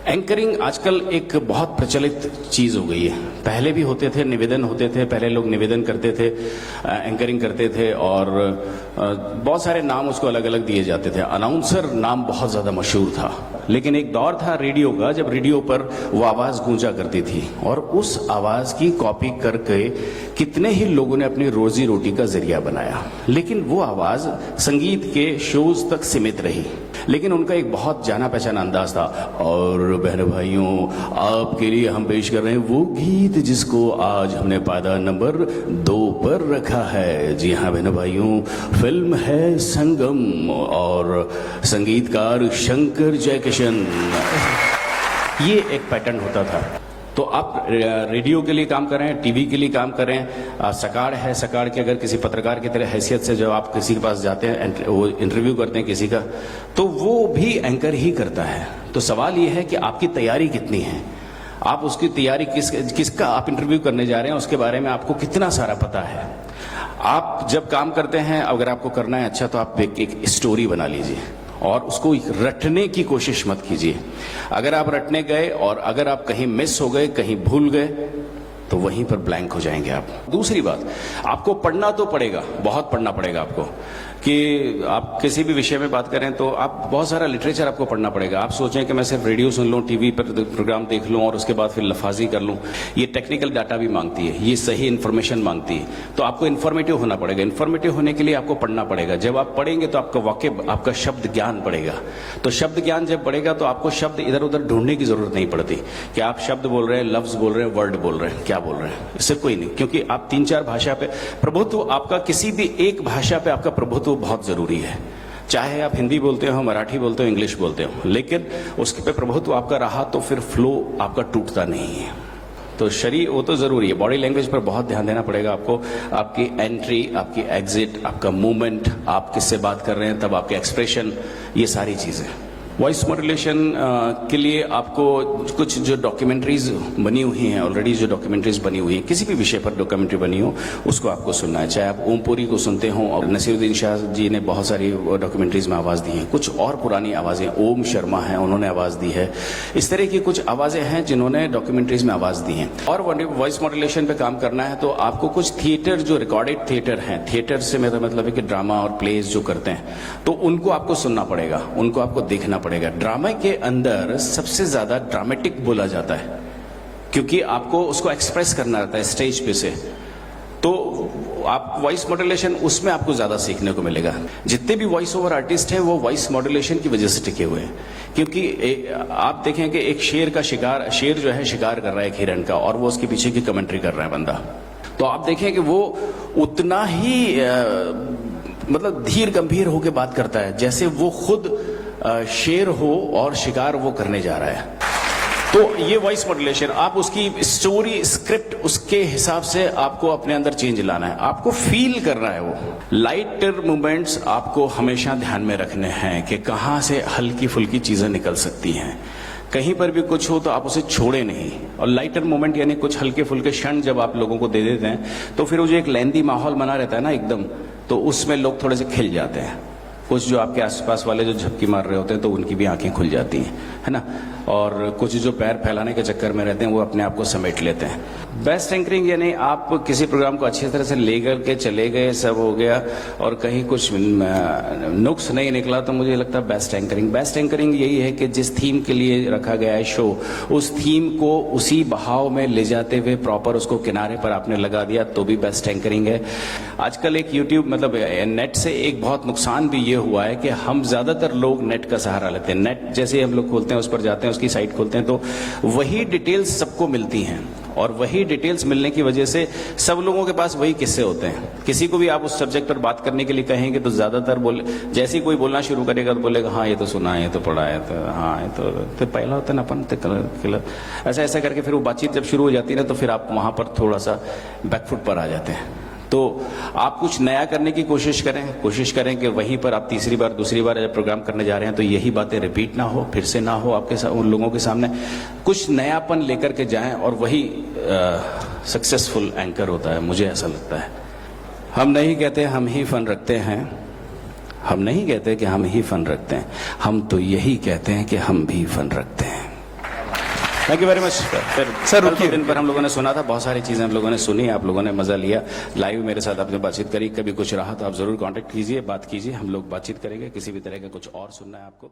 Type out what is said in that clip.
Anchoring आजकल एक बहुत प्रचलित चीज हो गई है। पहले भी होते थे, निवेदन होते थे, पहले लोग निवेदन करते थे, एंकरिंग करते थे और बहुत सारे नाम उसको अलग अलग दिए जाते थे। अनाउंसर नाम बहुत ज्यादा मशहूर था, लेकिन एक दौर था रेडियो का जब रेडियो पर वो आवाज गूंजा करती थी और उस आवाज की कॉपी करके कितने ही लोगों ने अपनी रोजी रोटी का जरिया बनाया। लेकिन वो आवाज संगीत के शोज तक सीमित रही, लेकिन उनका एक बहुत जाना पहचाना अंदाज था। और बहन भाइयों, आपके लिए हम पेश कर रहे हैं वो गीत जिसको आज हमने पायदान नंबर 2 पर रखा है। जी हाँ बहन भाइयों, फिल्म है संगम और संगीतकार शंकर जयकिशन। ये एक पैटर्न होता था। तो आप रेडियो के लिए काम करें, टीवी के लिए काम करें, सकाड़ है, सकाड़ के अगर किसी पत्रकार की तरह हैसियत से जब आप किसी के पास जाते हैं, वो इंटरव्यू करते हैं किसी का, तो वो भी एंकर ही करता है। तो सवाल ये है कि आपकी तैयारी कितनी है, आप उसकी तैयारी किसका आप इंटरव्यू करने जा रहे हैं उसके बारे में आपको कितना सारा पता है। आप जब काम करते हैं, अगर आपको करना है अच्छा, तो आप एक स्टोरी बना लीजिए और उसको रटने की कोशिश मत कीजिए। अगर आप रटने गए और अगर आप कहीं मिस हो गए, कहीं भूल गए, तो वहीं पर ब्लैंक हो जाएंगे आप। दूसरी बात, आपको पढ़ना तो पड़ेगा, बहुत पढ़ना पड़ेगा आपको। कि आप किसी भी विषय में बात करें तो आप बहुत सारा लिटरेचर आपको पढ़ना पड़ेगा। आप सोचें कि मैं सिर्फ रेडियो सुन लूं, टीवी पर प्रोग्राम देख लूं और उसके बाद फिर लफाजी कर लूं, ये टेक्निकल डाटा भी मांगती है, ये सही इन्फॉर्मेशन मांगती है। तो आपको इन्फॉर्मेटिव होना पड़ेगा। इन्फॉर्मेटिव होने के लिए आपको पढ़ना पड़ेगा। जब आप पढ़ेंगे तो आपका वाक्य, आपका शब्द ज्ञान बढ़ेगा। तो शब्द ज्ञान जब बढ़ेगा तो आपको शब्द इधर उधर ढूंढने की जरूरत नहीं पड़ती कि आप शब्द बोल रहे हैं, लफ्ज बोल रहे हैं, वर्ड बोल रहे हैं, क्या बोल रहे हैं, इससे कोई नहीं। क्योंकि आप 3-4 भाषा पे प्रभुत्व, आपका किसी भी एक भाषा पे आपका प्रभुत्व बहुत जरूरी है। चाहे आप हिंदी बोलते हो, मराठी बोलते हो, इंग्लिश बोलते हो, लेकिन उसके पे प्रभुत्व आपका रहा तो फिर फ्लो आपका टूटता नहीं है। तो शरीर वो तो जरूरी है। बॉडी लैंग्वेज पर बहुत ध्यान देना पड़ेगा आपको। आपकी एंट्री, आपकी एग्जिट, आपका मूवमेंट, आप किससे बात कर रहे हैं तब आपके एक्सप्रेशन, ये सारी चीजें। वॉइस मॉड्यूलेशन के लिए आपको कुछ जो डॉक्यूमेंट्रीज बनी हुई हैं, ऑलरेडी जो डॉक्यूमेंट्रीज बनी हुई हैं, किसी भी विषय पर डॉक्यूमेंट्री बनी हो उसको आपको सुनना है। चाहे आप ओमपुरी को सुनते हो, और नसीरुद्दीन शाह जी ने बहुत सारी डॉक्यूमेंट्रीज में आवाज दी है। कुछ और पुरानी आवाजें, ओम शर्मा हैं, उन्होंने आवाज दी है। इस तरह की कुछ आवाजें हैं जिन्होंने डॉक्यूमेंट्रीज में आवाज दी हैं। और वॉइस मॉड्यूलेशन पे काम करना है तो आपको कुछ थिएटर, जो रिकॉर्डेड थिएटर हैं, थिएटर से मेरा मतलब है कि ड्रामा और प्लेज जो करते हैं, तो उनको आपको सुनना पड़ेगा, उनको आपको देखना पड़ेगा। ड्रामा के अंदर सबसे ज्यादा ड्रामेटिक बोला जाता है क्योंकि आपको उसको एक्सप्रेस करना रहता है स्टेज पे से। तो आप वॉइस मॉड्यूलेशन, उसमें आपको ज्यादा सीखने को मिलेगा। जितने भी वॉइस ओवर आर्टिस्ट हैं वो वॉइस मॉड्यूलेशन की वजह से टिके हुए हैं। क्योंकि आप देखें कि एक शेर का शिकार, शेर जो है शिकार कर रहा है एक हिरण का, और वो उसके पीछे की कमेंट्री कर रहा है बंदा। तो आप देखें कि वो उतना ही मतलब धीर गंभीर होकर बात करता है जैसे वो खुद शेर हो और शिकार वो करने जा रहा है। तो ये वॉइस मॉड्यूलेशन, आप उसकी स्टोरी, स्क्रिप्ट, उसके हिसाब से आपको अपने अंदर चेंज लाना है, आपको फील करना है। वो लाइटर मूवमेंट्स आपको हमेशा ध्यान में रखने हैं कि कहां से हल्की फुल्की चीजें निकल सकती हैं। कहीं पर भी कुछ हो तो आप उसे छोड़े नहीं। और लाइटर मोमेंट यानी कुछ हल्के फुल्के क्षण जब आप लोगों को दे देते हैं तो फिर वो जो एक लेंदी माहौल बना रहता है ना एकदम, तो उसमें लोग थोड़े से खिल जाते हैं। कुछ जो आपके आसपास वाले जो झपकी मार रहे होते हैं तो उनकी भी आंखें खुल जाती हैं, है ना। और कुछ जो पैर फैलाने के चक्कर में रहते हैं वो अपने आप को समेट लेते हैं। बेस्ट एंकरिंग यानी आप किसी प्रोग्राम को अच्छी तरह से ले करके चले गए, सब हो गया और कहीं कुछ नुक्स नहीं निकला, तो मुझे लगता है बेस्ट एंकरिंग। बेस्ट एंकरिंग यही है कि जिस थीम के लिए रखा गया है शो, उस थीम को उसी बहाव में ले जाते हुए प्रॉपर उसको किनारे पर आपने लगा दिया, तो भी बेस्ट एंकरिंग है। आजकल एक यूट्यूब, मतलब नेट से एक बहुत नुकसान भी ये हुआ है कि हम ज्यादातर लोग नेट का सहारा लेते हैं। नेट जैसे हम लोग खोलते हैं, उस पर जाते हैं, उसकी साइट खोलते हैं, तो वही डिटेल्स सबको मिलती हैं और वही डिटेल्स मिलने की वजह से सब लोगों के पास वही किस्से होते हैं। किसी को भी आप उस सब्जेक्ट पर बात करने के लिए कहेंगे तो ज्यादातर जैसे ही कोई बोलना शुरू करेगा तो बोलेगा हाँ ये तो सुना है, ये तो पढ़ा है, तो हाँ ये तो पहला होता है ना अपन, तो कलर ऐसा ऐसा करके फिर वो बातचीत जब शुरू हो जाती है ना, तो फिर आप वहां पर थोड़ा सा बैकफुट पर आ जाते हैं। तो आप कुछ नया करने की कोशिश करें कि वहीं पर आप तीसरी बार, दूसरी बार जब प्रोग्राम करने जा रहे हैं तो यही बातें रिपीट ना हो, फिर से ना हो आपके साथ, उन लोगों के सामने कुछ नयापन लेकर के जाएं, और वही सक्सेसफुल एंकर होता है, मुझे ऐसा लगता है। हम नहीं कहते हम ही फन रखते हैं, हम नहीं कहते कि हम ही फन रखते हैं, हम तो यही कहते हैं कि हम भी फन रखते हैं। Thank you very much. फिर सर, कल तो रुकिए। दिन पर हम लोगों ने सुना था, बहुत सारी चीजें हम लोगों ने सुनी, आप लोगों ने मजा लिया, लाइव मेरे साथ आपने बातचीत करी। कभी कुछ रहा तो आप जरूर कांटेक्ट कीजिए, बात कीजिए, हम लोग बातचीत करेंगे। किसी भी तरह का कुछ और सुनना है आपको